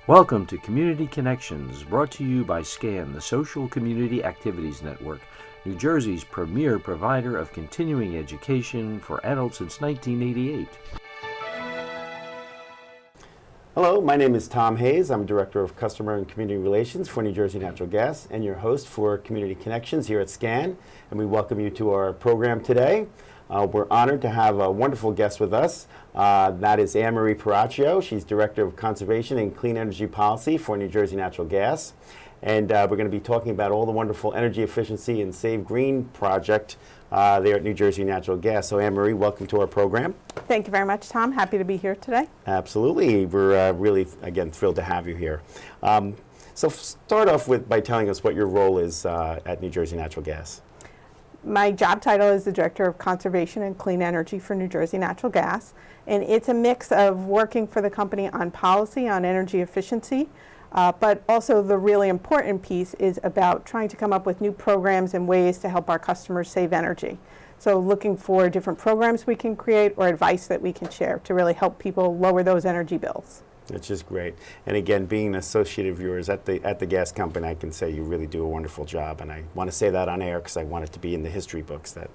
Welcome to Community Connections, brought to you by SCAN, the Social Community Activities Network, New Jersey's premier provider of continuing education for adults since 1988. Hello, my name is Tom Hayes. I'm Director of Customer and Community Relations for New Jersey Natural Gas and your host for Community Connections here at SCAN, and we welcome you to our program today. We're honored to have a wonderful guest with us. That is Anne Marie Paracchio. She's Director of Conservation and Clean Energy Policy for New Jersey Natural Gas. And we're going to be talking about all the wonderful energy efficiency and Save Green project there at New Jersey Natural Gas. So Anne Marie, welcome to our program. Thank you very much, Tom. Happy to be here today. Absolutely. We're really, again, thrilled to have you here. So start off by telling us what your role is at New Jersey Natural Gas. My job title is the Director of Conservation and Clean Energy for New Jersey Natural Gas, and it's a mix of working for the company on policy on energy efficiency, but also the really important piece is about trying to come up with new programs and ways to help our customers save energy. So looking for different programs we can create or advice that we can share to really help people lower those energy bills. Which is great. And again, being an associate of yours at the gas company, I can say you really do a wonderful job. And I want to say that on air because I want it to be in the history books that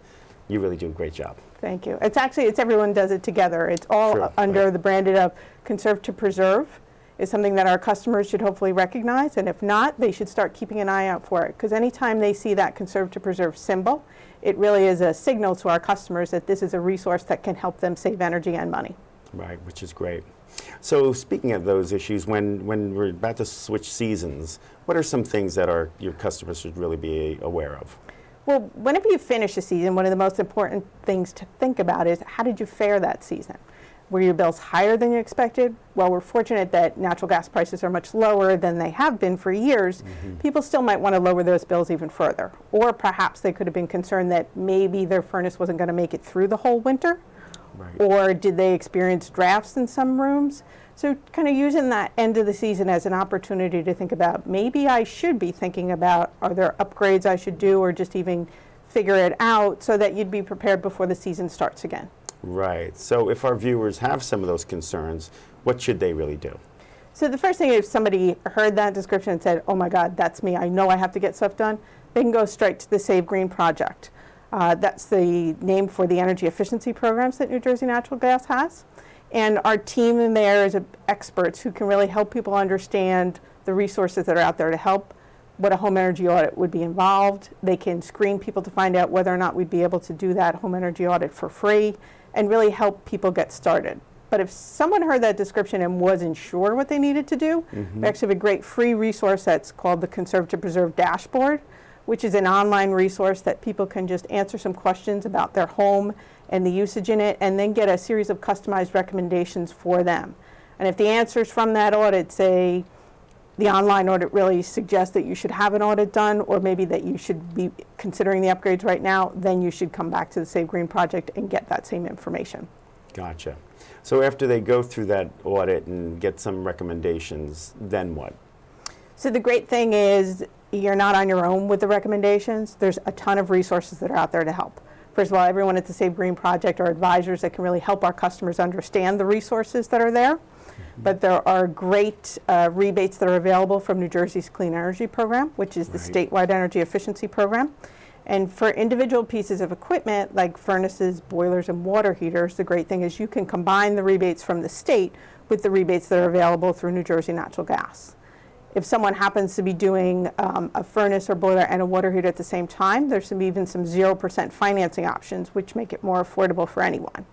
you really do a great job. Thank you. It's everyone does it together. It's all Sure, under right. the branded of Conserve to Preserve. Is something that our customers should hopefully recognize, and if not, they should start keeping an eye out for it, because anytime they see that Conserve to Preserve symbol, it really is a signal to our customers that this is a resource that can help them save energy and money. Right, which is great. So speaking of those issues, when we're about to switch seasons, what are some things that your customers should really be aware of? Well, whenever you finish a season, one of the most important things to think about is how did you fare that season? Were your bills higher than you expected? Well, we're fortunate that natural gas prices are much lower than they have been for years. People still might want to lower those bills even further. Or perhaps they could have been concerned that maybe their furnace wasn't going to make it through the whole winter. Right. Or did they experience drafts in some rooms? So kind of using that end of the season as an opportunity to think about maybe I should be thinking about are there upgrades I should do or just even figure it out so that you'd be prepared before the season starts again. Right. So if our viewers have some of those concerns, what should they really do? So the first thing, if somebody heard that description and said, oh my God, that's me, I know I have to get stuff done, they can go straight to the Save Green project. That's the name for the energy efficiency programs that New Jersey Natural Gas has. And our team in there is experts who can really help people understand the resources that are out there to help, what a home energy audit would be involved. They can screen people to find out whether or not we'd be able to do that home energy audit for free and really help people get started. But if someone heard that description and wasn't sure what they needed to do, we actually have a great free resource that's called the Conserve to Preserve Dashboard, which is an online resource that people can just answer some questions about their home and the usage in it, and then get a series of customized recommendations for them. And if the answers from that audit say the online audit really suggests that you should have an audit done, or maybe that you should be considering the upgrades right now, then you should come back to the Save Green project and get that same information. Gotcha. So after they go through that audit and get some recommendations, then what? So the great thing is you're not on your own with the recommendations. There's a ton of resources that are out there to help. First of all, everyone at the Save Green project are advisors that can really help our customers understand the resources that are there. But there are great rebates that are available from New Jersey's Clean Energy Program, which is the statewide energy efficiency program. And for individual pieces of equipment like furnaces, boilers, and water heaters, the great thing is you can combine the rebates from the state with the rebates that are available through New Jersey Natural Gas. If someone happens to be doing a furnace or boiler and a water heater at the same time, there's even some 0% financing options, which make it more affordable for anyone.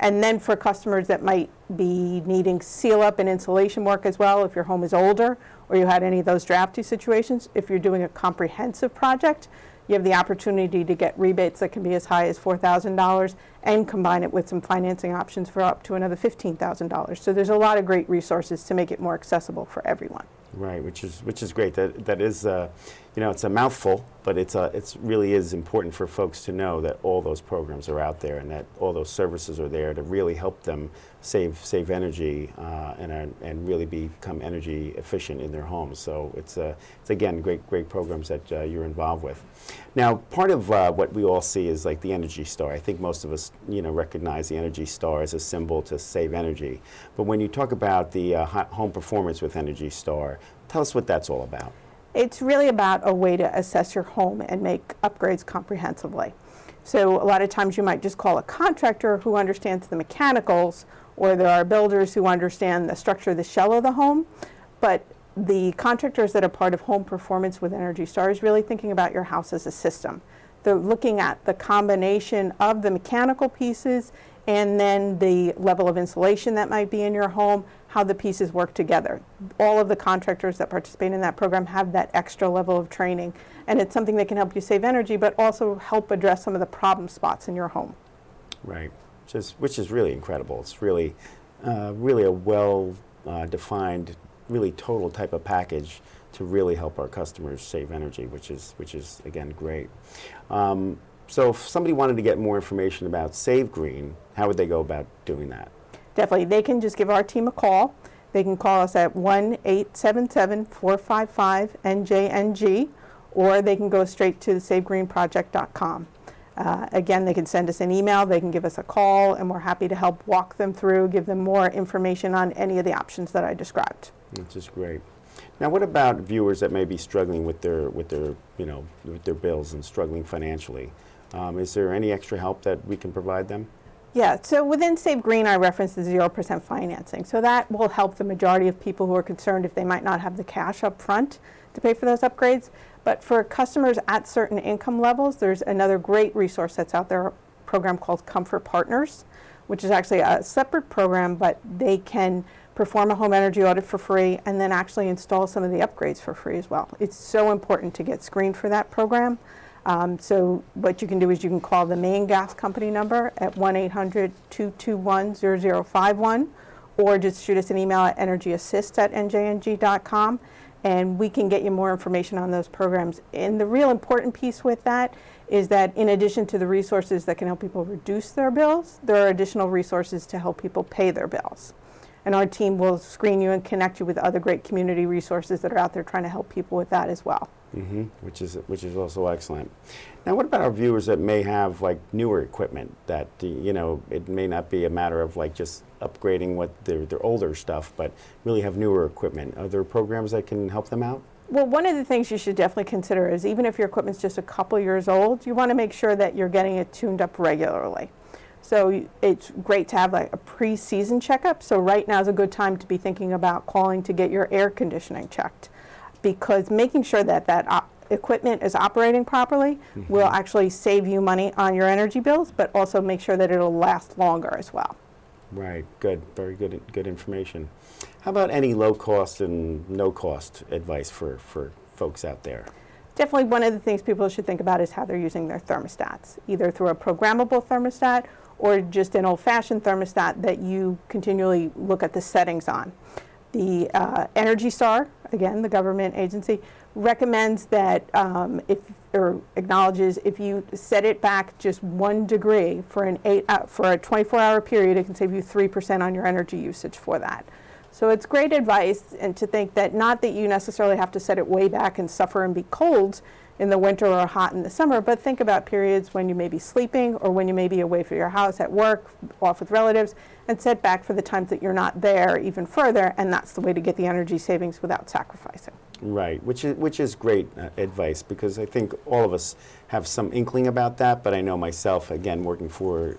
And then for customers that might be needing seal up and insulation work as well, if your home is older or you had any of those drafty situations, if you're doing a comprehensive project, you have the opportunity to get rebates that can be as high as $4,000 and combine it with some financing options for up to another $15,000. So there's a lot of great resources to make it more accessible for everyone. Right, which is great. That is, it's a mouthful, but it's really is important for folks to know that all those programs are out there and that all those services are there to really help them save energy and really become energy efficient in their homes. So it's again great programs that you're involved with. Now, part of what we all see is like the Energy Star. I think most of us recognize the Energy Star as a symbol to save energy. But when you talk about the home performance with Energy Star, tell us what that's all about. It's really about a way to assess your home and make upgrades comprehensively. So a lot of times you might just call a contractor who understands the mechanicals, or there are builders who understand the structure of the shell of the home. But the contractors that are part of home performance with Energy Star is really thinking about your house as a system. They're looking at the combination of the mechanical pieces and then the level of insulation that might be in your home, how the pieces work together. All of the contractors that participate in that program have that extra level of training, and it's something that can help you save energy but also help address some of the problem spots in your home. Right, which is really incredible. It's really a well defined, really total type of package to really help our customers save energy, which is again great. So if somebody wanted to get more information about Save Green, how would they go about doing that? Definitely. They can just give our team a call. They can call us at 1-877-455-NJNG, or they can go straight to savegreenproject.com. Again, they can send us an email, they can give us a call, and we're happy to help walk them through, give them more information on any of the options that I described. Which is great. Now, what about viewers that may be struggling with their bills and struggling financially? Is there any extra help that we can provide them? Yeah, so within Save Green, I referenced the 0% financing. So that will help the majority of people who are concerned if they might not have the cash up front to pay for those upgrades. But for customers at certain income levels, there's another great resource that's out there, a program called Comfort Partners, which is actually a separate program, but they can perform a home energy audit for free and then actually install some of the upgrades for free as well. It's so important to get screened for that program. So what you can do is you can call the main gas company number at 1-800-221-0051, or just shoot us an email at energyassist@njng.com, and we can get you more information on those programs. And the real important piece with that is that in addition to the resources that can help people reduce their bills, there are additional resources to help people pay their bills. And our team will screen you and connect you with other great community resources that are out there trying to help people with that as well. Mm-hmm. Which is also excellent. Now, what about our viewers that may have like newer equipment that it may not be a matter of like just upgrading what their older stuff, but really have newer equipment? Are there programs that can help them out? Well, one of the things you should definitely consider is even if your equipment's just a couple years old, you want to make sure that you're getting it tuned up regularly. So it's great to have like a pre-season checkup. So right now is a good time to be thinking about calling to get your air conditioning checked, because making sure that equipment is operating properly will actually save you money on your energy bills, but also make sure that it'll last longer as well. Right, good, very good information. How about any low cost and no cost advice for folks out there? Definitely one of the things people should think about is how they're using their thermostats, either through a programmable thermostat or just an old-fashioned thermostat that you continually look at the settings on. The Energy Star, again, the government agency, recommends that acknowledges if you set it back just 1 degree for a 24-hour period, it can save you 3% on your energy usage for that. So it's great advice, and to think that not that you necessarily have to set it way back and suffer and be cold in the winter or hot in the summer, but think about periods when you may be sleeping or when you may be away from your house, at work, off with relatives, and set back for the times that you're not there even further, and that's the way to get the energy savings without sacrificing. Right, which is great advice, because I think all of us have some inkling about that, but I know myself, again, working for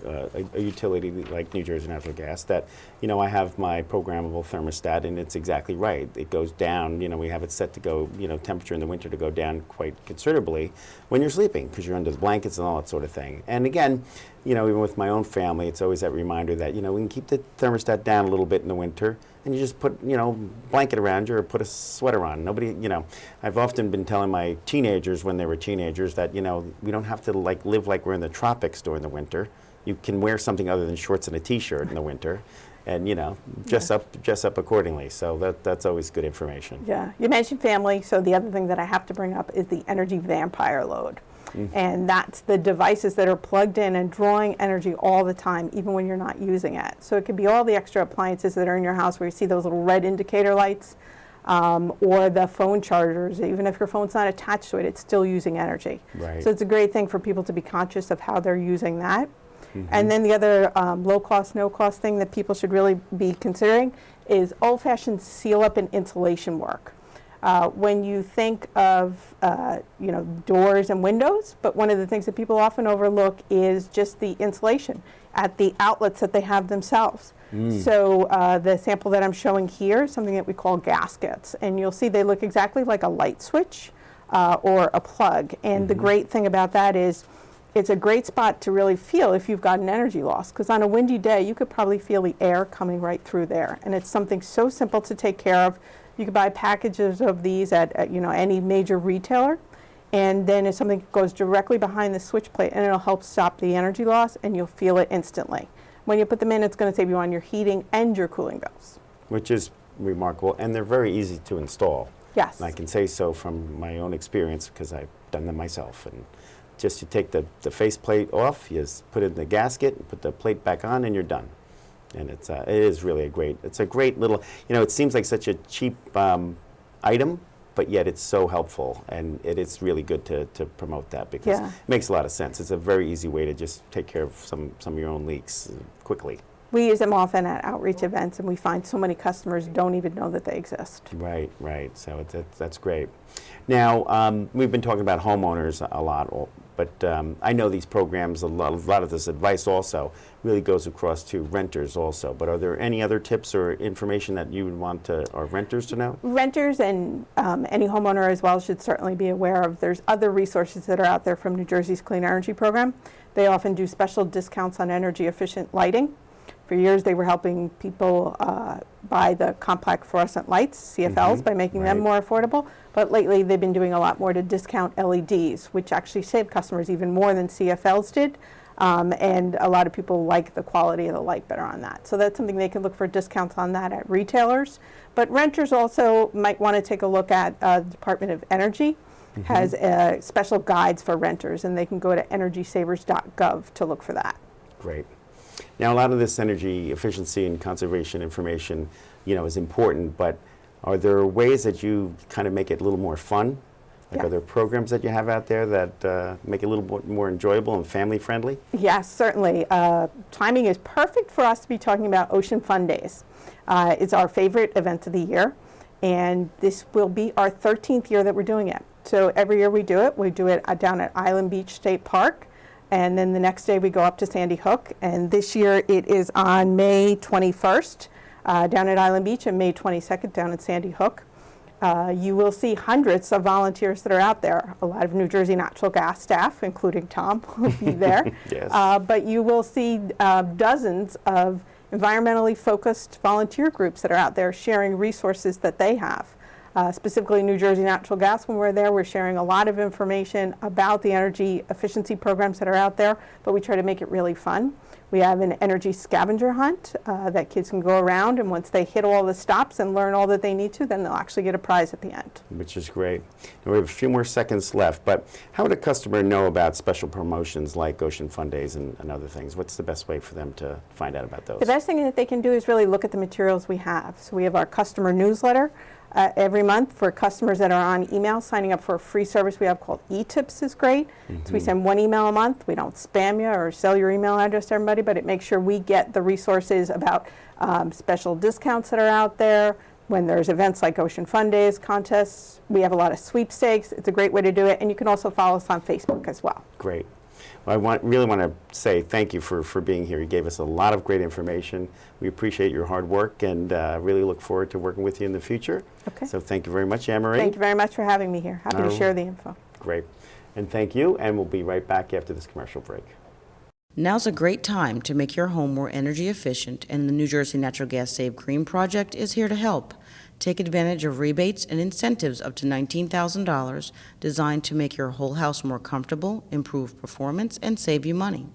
a utility like New Jersey Natural Gas, that, I have my programmable thermostat, and it's exactly right. It goes down, we have it set to go, temperature in the winter to go down quite considerably when you're sleeping, because you're under the blankets and all that sort of thing. And again, even with my own family, it's always that reminder that, we can keep the thermostat down a little bit in the winter, and you just put, blanket around you or put a sweater on. Nobody, I've often been telling my teenagers when they were teenagers that, we don't have to live like we're in the tropics during the winter. You can wear something other than shorts and a t-shirt in the winter, and, dress up accordingly. So that's always good information. Yeah, you mentioned family, so the other thing that I have to bring up is the energy vampire load. And that's the devices that are plugged in and drawing energy all the time, even when you're not using it. So it could be all the extra appliances that are in your house where you see those little red indicator lights, or the phone chargers. Even if your phone's not attached to it, it's still using energy. Right. So it's a great thing for people to be conscious of how they're using that. And then the other low cost, no cost thing that people should really be considering is old-fashioned seal up and insulation work. When you think of doors and windows, but one of the things that people often overlook is just the insulation at the outlets that they have themselves. So the sample that I'm showing here is something that we call gaskets, and you'll see they look exactly like a light switch or a plug. And the great thing about that is it's a great spot to really feel if you've got an energy loss, because on a windy day you could probably feel the air coming right through there, and it's something so simple to take care of. You can buy packages of these at any major retailer, and then it's something that goes directly behind the switch plate, and it'll help stop the energy loss, and you'll feel it instantly. When you put them in, it's going to save you on your heating and your cooling bills. Which is remarkable, and they're very easy to install. Yes. And I can say so from my own experience because I've done them myself. And just you take the face plate off, you just put it in the gasket, and put the plate back on, and you're done. And it is really it's a great little, it seems like such a cheap item, but yet it's so helpful, and it is really good to promote that because it makes a lot of sense. It's a very easy way to just take care of some of your own leaks quickly. We use them often at outreach events, and we find so many customers don't even know that they exist. Right. So that's great. Now, we've been talking about homeowners a lot, but I know these programs, a lot of this advice also really goes across to renters also. But are there any other tips or information that you would want our renters to know? Renters and any homeowner as well should certainly be aware of. There's other resources that are out there from New Jersey's Clean Energy Program. They often do special discounts on energy efficient lighting. For years, they were helping people buy the compact fluorescent lights, CFLs, by making them more affordable. But lately, they've been doing a lot more to discount LEDs, which actually save customers even more than CFLs did. And a lot of people like the quality of the light better on that. So that's something they can look for discounts on that at retailers. But renters also might want to take a look at the Department of Energy has special guides for renters, and they can go to energysavers.gov to look for that. Great. Now, a lot of this energy efficiency and conservation information, is important, but are there ways that you kind of make it a little more fun? Are there programs that you have out there that make it a little bit more enjoyable and family-friendly? Yes, certainly. Timing is perfect for us to be talking about Ocean Fun Days. It's our favorite event of the year, and this will be our 13th year that we're doing it. So every year we do it. We do it down at Island Beach State Park. And then the next day we go up to Sandy Hook. And this year it is on May 21st down at Island Beach and May 22nd down at Sandy Hook. You will see hundreds of volunteers that are out there. A lot of New Jersey Natural Gas staff, including Tom, will be there. Yes. But you will see dozens of environmentally focused volunteer groups that are out there sharing resources that they have. Specifically New Jersey Natural Gas, when we're there, we're sharing a lot of information about the energy efficiency programs that are out there, but we try to make it really fun. We have an energy scavenger hunt that kids can go around, and once they hit all the stops and learn all that they need to, then they'll actually get a prize at the end. Which is great. Now, we have a few more seconds left, but how would a customer know about special promotions like Ocean Fun Days and other things? What's the best way for them to find out about those? The best thing that they can do is really look at the materials we have. So we have our customer newsletter. Every month for customers that are on email. Signing up for a free service we have called eTips is great. So we send one email a month. We don't spam you or sell your email address to everybody, but it makes sure we get the resources about special discounts that are out there. When there's events like Ocean Fun Days, contests, we have a lot of sweepstakes. It's a great way to do it, and you can also follow us on Facebook as well. Great. Well, I really want to say thank you for being here. You gave us a lot of great information. We appreciate your hard work and really look forward to working with you in the future. Okay. So thank you very much, Anne-Marie. Thank you very much for having me here. Happy to share the info. Great. And thank you, and we'll be right back after this commercial break. Now's a great time to make your home more energy efficient, and the New Jersey Natural Gas Save Green Project is here to help. Take advantage of rebates and incentives up to $19,000 designed to make your whole house more comfortable, improve performance, and save you money.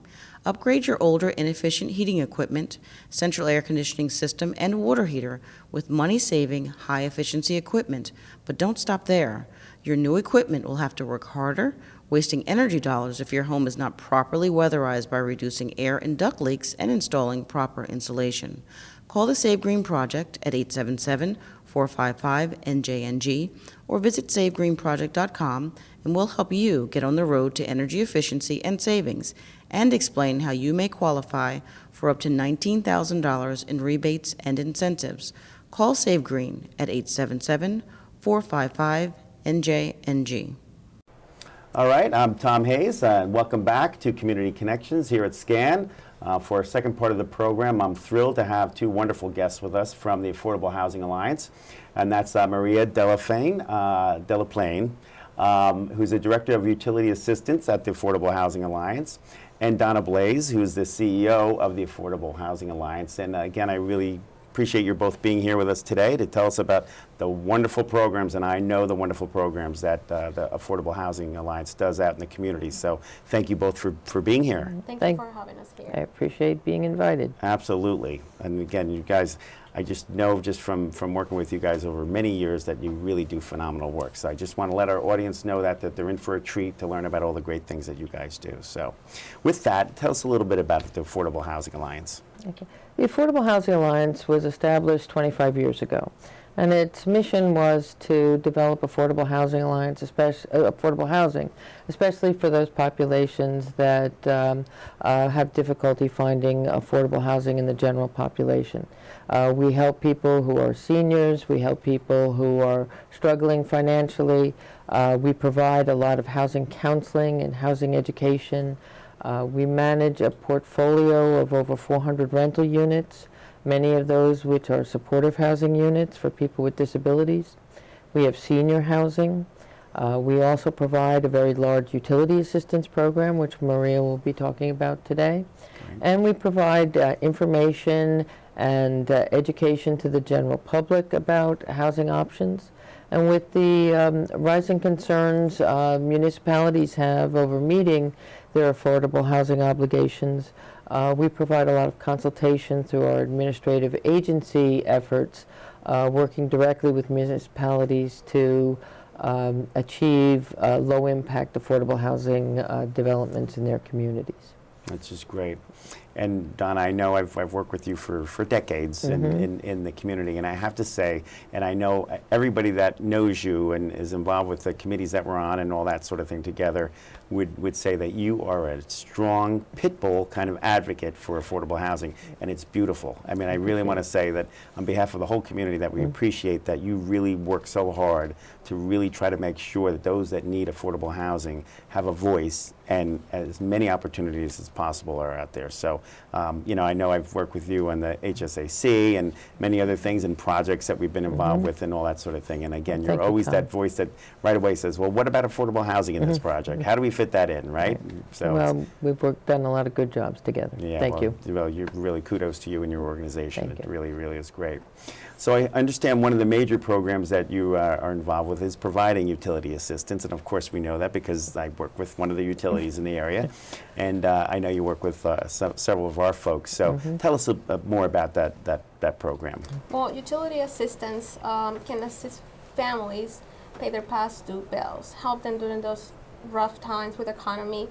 Upgrade your older, inefficient heating equipment, central air conditioning system, and water heater with money-saving, high-efficiency equipment. But don't stop there. Your new equipment will have to work harder, wasting energy dollars if your home is not properly weatherized by reducing air and duct leaks and installing proper insulation. Call the Save Green Project at 877-455-NJNG or visit savegreenproject.com, and we'll help you get on the road to energy efficiency and savings and explain how you may qualify for up to $19,000 in rebates and incentives. Call Save Green at 877-455-NJNG. All right, I'm Tom Hayes, and welcome back to Community Connections here at SCAN. For our second part of the program, I'm thrilled to have two wonderful guests with us from the Affordable Housing Alliance, and that's Maria Delaplane, who's the Director of Utility Assistance at the Affordable Housing Alliance, and Donna Blaze, who's the CEO of the Affordable Housing Alliance. And again, I really appreciate you both being here with us today to tell us about the wonderful programs, and I know the wonderful programs that the Affordable Housing Alliance does out in the community. So thank you both for being here. Thank you for having us here. I appreciate being invited. Absolutely. And again, you guys, I just know just from working with you guys over many years that you really do phenomenal work. So I just want to let our audience know that they're in for a treat to learn about all the great things that you guys do. So with that, tell us a little bit about the Affordable Housing Alliance. Okay. The Affordable Housing Alliance was established 25 years ago, and its mission was to develop affordable housing affordable housing, especially for those populations that have difficulty finding affordable housing in the general population. We help people who are seniors. We help people who are struggling financially. We provide a lot of housing counseling and housing education. We manage a portfolio of over 400 rental units, many of those which are supportive housing units for people with disabilities. We have senior housing. We also provide a very large utility assistance program, which Maria will be talking about today. And we provide information and education to the general public about housing options. And with the rising concerns municipalities have over meeting their affordable housing obligations, we provide a lot of consultation through our administrative agency efforts, working directly with municipalities to achieve low-impact affordable housing developments in their communities. That's just great. And Donna, I know I've worked with you for decades in the community, and I have to say, and I know everybody that knows you and is involved with the committees that we're on and all that sort of thing together would say that you are a strong pit bull kind of advocate for affordable housing, and it's beautiful. I mean, I really want to say that on behalf of the whole community that we appreciate that you really work so hard to really try to make sure that those that need affordable housing have a voice and as many opportunities as possible are out there. So, you know, I know I've worked with you on the HSAC and many other things and projects that we've been involved with and all that sort of thing. And again, you're always that voice that right away says, well, what about affordable housing in this project? How do we fit that in, right? So well, we've done a lot of good jobs together. Yeah, Thank you. Well, you're really kudos to you and your organization. Thank It you. really, really is great. So I understand one of the major programs that you are involved with is providing utility assistance, and of course we know that because I work with one of the utilities in the area, and I know you work with several of our folks. So tell us more about that program. Well, utility assistance can assist families pay their past due bills, help them during those rough times with economy,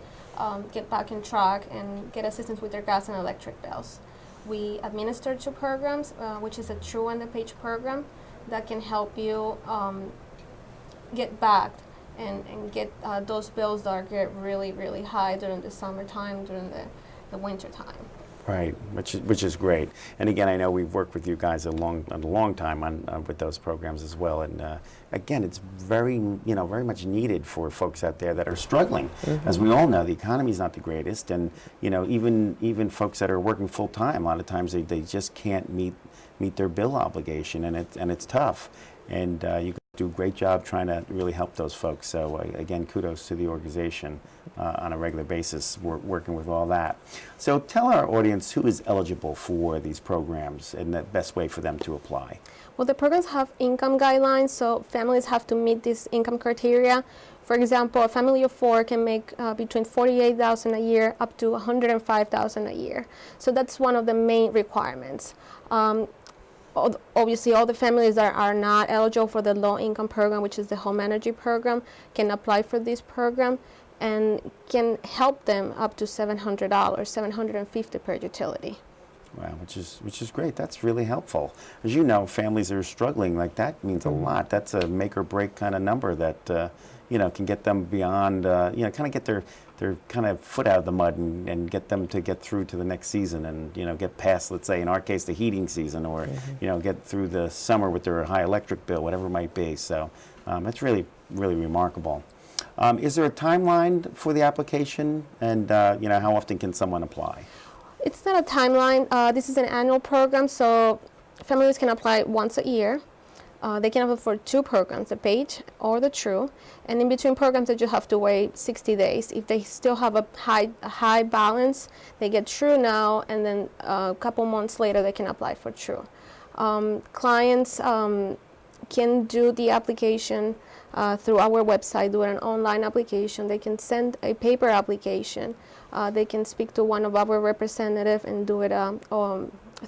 get back in track, and get assistance with their gas and electric bills. We administer two programs, which is a True and the Page program that can help you get back and get those bills that get really, really high during the summertime, during the winter time. Right, which is great. And again, I know we've worked with you guys a long time on with those programs as well. And again, it's very much needed for folks out there that are struggling. As we all know, the economy's not the greatest, and even folks that are working full time, a lot of times they just can't meet their bill obligation, and it's tough. And you do a great job trying to really help those folks. So again, kudos to the organization on a regular basis, working with all that. So tell our audience who is eligible for these programs and the best way for them to apply. Well, the programs have income guidelines, so families have to meet these income criteria. For example, a family of four can make between $48,000 a year up to $105,000 a year. So that's one of the main requirements. Obviously, all the families that are not eligible for the low-income program, which is the home energy program, can apply for this program. and can help them up to $700, $750 per utility. Wow, which is great. That's really helpful. As you know, families that are struggling, like that means a lot. That's a make or break kind of number that can get them beyond, kind of get their kind of foot out of the mud and get them to get through to the next season and get past, let's say in our case, the heating season, or get through the summer with their high electric bill, whatever it might be. So that's really remarkable. Is there a timeline for the application, and how often can someone apply? It's not a timeline. This is an annual program, so families can apply once a year. They can apply for 2 programs, the Page or the True. And in between programs, they just have to wait 60 days. If they still have a high balance, they get True now, and then a couple months later, they can apply for True. Clients can do the application through our website, do an online application. They can send a paper application. They can speak to one of our representatives and do it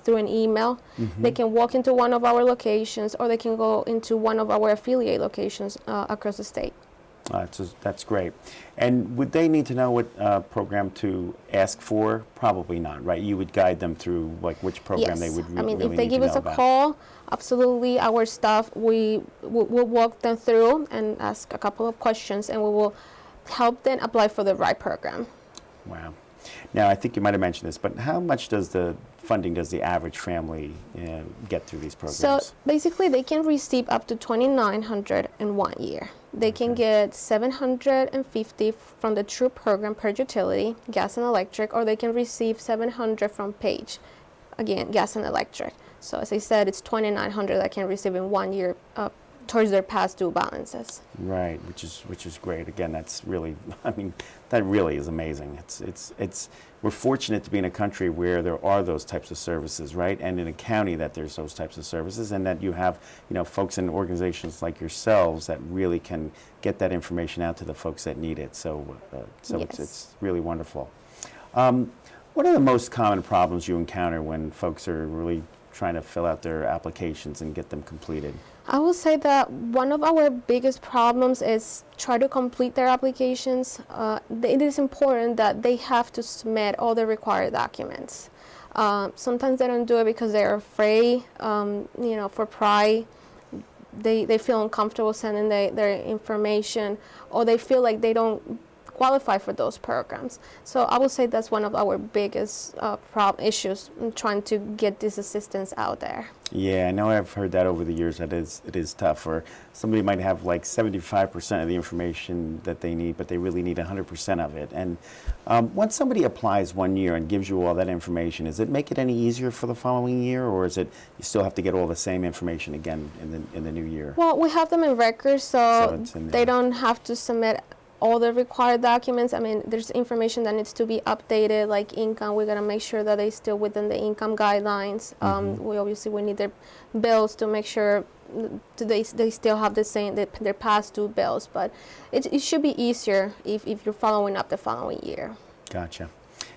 through an email. They can walk into one of our locations, or they can go into one of our affiliate locations across the state. That's great. And would they need to know what program to ask for? Probably not, right? You would guide them through like which program they would really if they need give to us know a about. call, absolutely, our staff, we'll walk them through and ask a couple of questions, and we will help them apply for the right program. Wow. Now, I think you might have mentioned this, but how much does the average family get through these programs? So basically, they can receive up to $2,900 in 1 year. They can get $750 from the True program per utility, gas and electric, or they can receive $700 from Page, again, gas and electric. So as I said, it's $2,900 they can receive in 1 year towards their past due balances. Right, which is great. Again, that's really, that really is amazing. We're fortunate to be in a country where there are those types of services, right? And in a county that there's those types of services, and that you have, folks in organizations like yourselves that really can get that information out to the folks that need it. So Yes. it's really wonderful. What are the most common problems you encounter when folks are really trying to fill out their applications and get them completed? I will say that one of our biggest problems is try to complete their applications. It is important that they have to submit all the required documents. Sometimes they don't do it because they're afraid, for pride. They feel uncomfortable sending their information, or they feel like they don't qualify for those programs. So I would say that's one of our biggest issues in trying to get this assistance out there. Yeah, I know I've heard that over the years, that it is tough. Or somebody might have like 75% of the information that they need, but they really need 100% of it. And once somebody applies 1 year and gives you all that information, does it make it any easier for the following year, or is it you still have to get all the same information again in the new year? Well, we have them in records, so it's in they there. don't have to submit all the required documents. I mean, there's information that needs to be updated, like income. We gotta make sure that they still within the income guidelines. We need their bills to make sure they still have the same their past due bills. But it should be easier if you're following up the following year. Gotcha.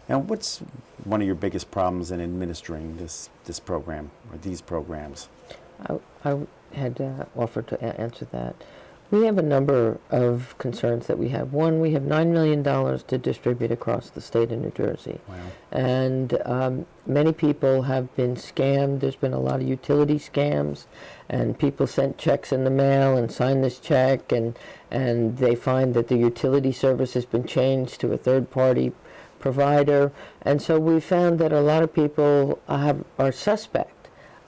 Now, what's one of your biggest problems in administering this program or these programs? I had offered to answer that. We have a number of concerns that we have. One, we have $9 million to distribute across the state of New Jersey. Wow. And many people have been scammed. There's been a lot of utility scams, and people sent checks in the mail and signed this check, and they find that the utility service has been changed to a third-party provider. And so we found that a lot of people are suspect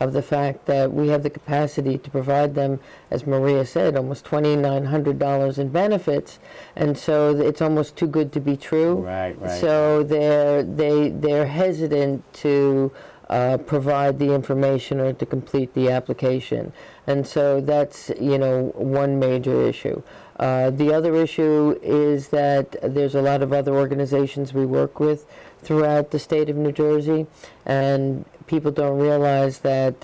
of the fact that we have the capacity to provide them, as Maria said, almost $2,900 in benefits, and so it's almost too good to be true. Right. So they're hesitant to provide the information or to complete the application, and so that's one major issue. The other issue is that there's a lot of other organizations we work with throughout the state of New Jersey, and people don't realize that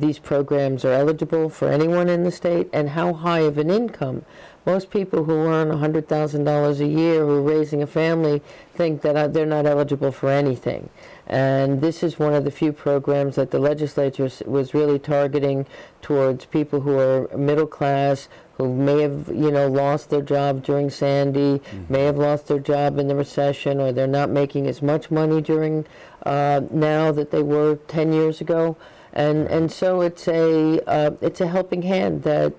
these programs are eligible for anyone in the state, and how high of an income. Most people who earn $100,000 a year who are raising a family think that they're not eligible for anything. And this is one of the few programs that the legislature was really targeting towards people who are middle class, who may have, lost their job during Sandy, may have lost their job in the recession, or they're not making as much money during now that they were 10 years ago. And so it's a helping hand that,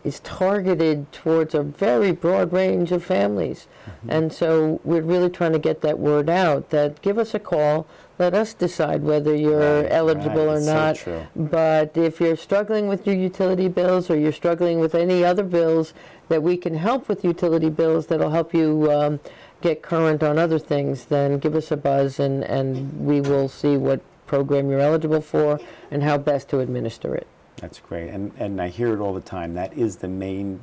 is targeted towards a very broad range of families. And so we're really trying to get that word out, that give us a call, let us decide whether you're eligible or It's so not. true. But if you're struggling with your utility bills, or you're struggling with any other bills, that we can help with utility bills that'll help you get current on other things, then give us a buzz, and we will see what program you're eligible for and how best to administer it. That's great, and I hear it all the time. That is the main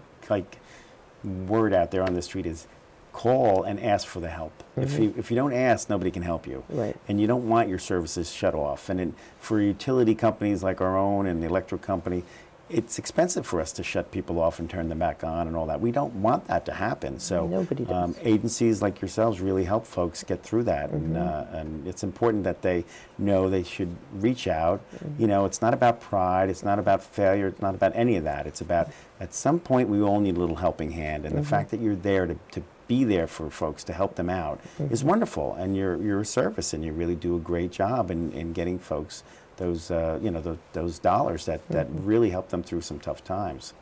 word out there on the street is call and ask for the help. If you don't ask, nobody can help you. Right. And you don't want your services shut off. And for utility companies like our own and the electric company, it's expensive for us to shut people off and turn them back on and all that. We don't want that to happen. So Nobody does. agencies like yourselves really help folks get through that. And it's important that they know they should reach out. It's not about pride. It's not about failure. It's not about any of that. It's about, at some point, we all need a little helping hand. And the fact that you're there to be there for folks, to help them out, is wonderful. And you're a service, and you really do a great job in getting folks those those dollars that really help them through some tough times.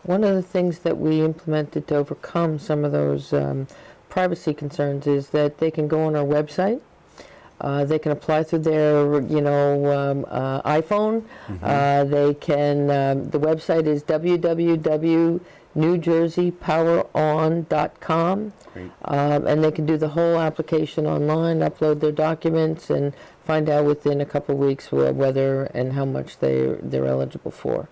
One of the things that we implemented to overcome some of those privacy concerns is that they can go on our website. They can apply through their, iPhone. They can. The website is www.newjerseypoweron.com, and they can do the whole application online, upload their documents, and find out within a couple of weeks whether and how much they're eligible for.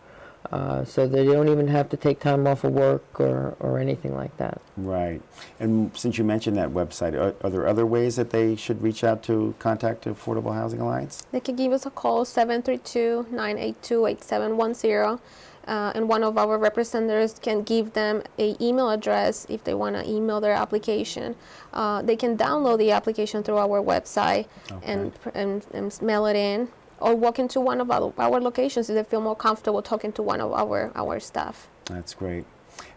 So they don't even have to take time off of work or anything like that. Right. And since you mentioned that website, are there other ways that they should reach out to contact the Affordable Housing Alliance? They can give us a call, 732-982-8710. And one of our representatives can give them an email address if they want to email their application. They can download the application through our website and mail it in, or walk into one of our locations if they feel more comfortable talking to one of our staff. That's great.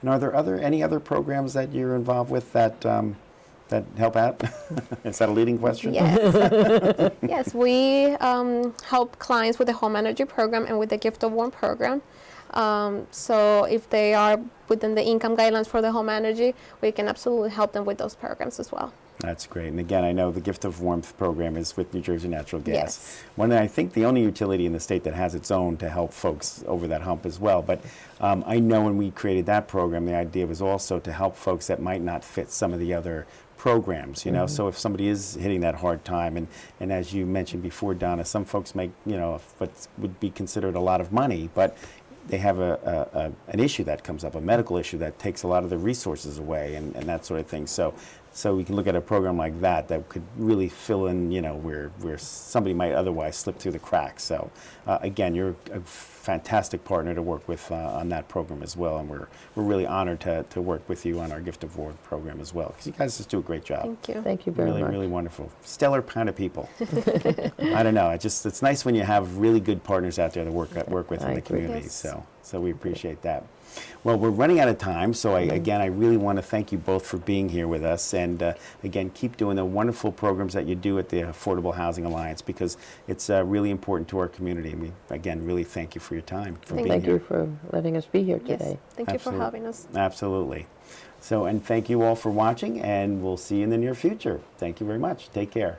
And are there any other programs that you're involved with that help out? Is that a leading question? Yes. Yes, we help clients with the home energy program and with the Gift of Warmth program. So if they are within the income guidelines for the home energy, we can absolutely help them with those programs as well. That's great. And again, I know the Gift of Warmth program is with New Jersey Natural Gas. Yes. I think the only utility in the state that has its own to help folks over that hump as well. But I know when we created that program, the idea was also to help folks that might not fit some of the other programs, So if somebody is hitting that hard time, and as you mentioned before, Donna, some folks make, what would be considered a lot of money, but they have an issue that comes up, a medical issue that takes a lot of the resources away and that sort of thing. So we can look at a program like that could really fill in, where somebody might otherwise slip through the cracks. So again, you're a fantastic partner to work with on that program as well, and we're really honored to work with you on our Gift of Warmth program as well, because you guys just do a great job. Thank you. Thank you very Really, much. really wonderful. Stellar kind of people. I don't know. It's nice when you have really good partners out there to work with in I the agree. community. Yes. So we appreciate that. Well, we're running out of time, so I really want to thank you both for being here with us, and again, keep doing the wonderful programs that you do at the Affordable Housing Alliance, because it's really important to our community. And we, again, really thank you for your time, for being Thank here. you for letting us be here Yes. today. Thank you for Absolutely. having us. Absolutely. So, and thank you all for watching, and we'll see you in the near future. Thank you very much. Take care.